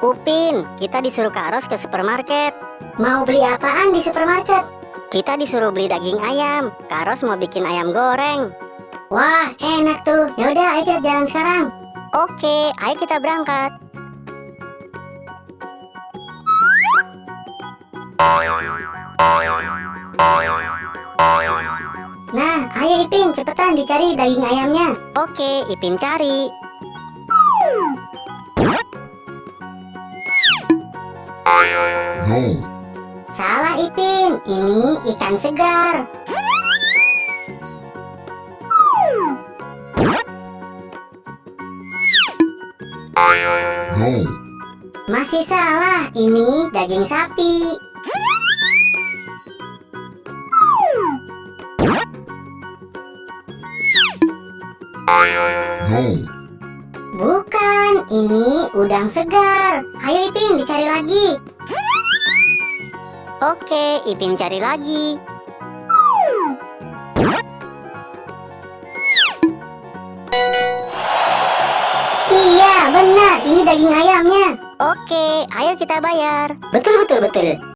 Upin, kita disuruh Kak Ros ke supermarket. Mau beli apaan di supermarket? Kita disuruh beli daging ayam. Kak Ros mau bikin ayam goreng. Wah, enak tuh. Yaudah, ayo kita jalan sekarang. Oke, ayo kita berangkat. Nah, ayo Ipin, cepetan dicari daging ayamnya. Oke, Ipin cari. No, Salah Ipin, ini ikan segar. no, Masih salah, ini daging sapi. no, Bukan, ini udang segar. Ayo Ipin, dicari lagi. Oke, Ipin cari lagi. Iya, benar, ini daging ayamnya. Oke, ayo kita bayar. Betul, betul, betul.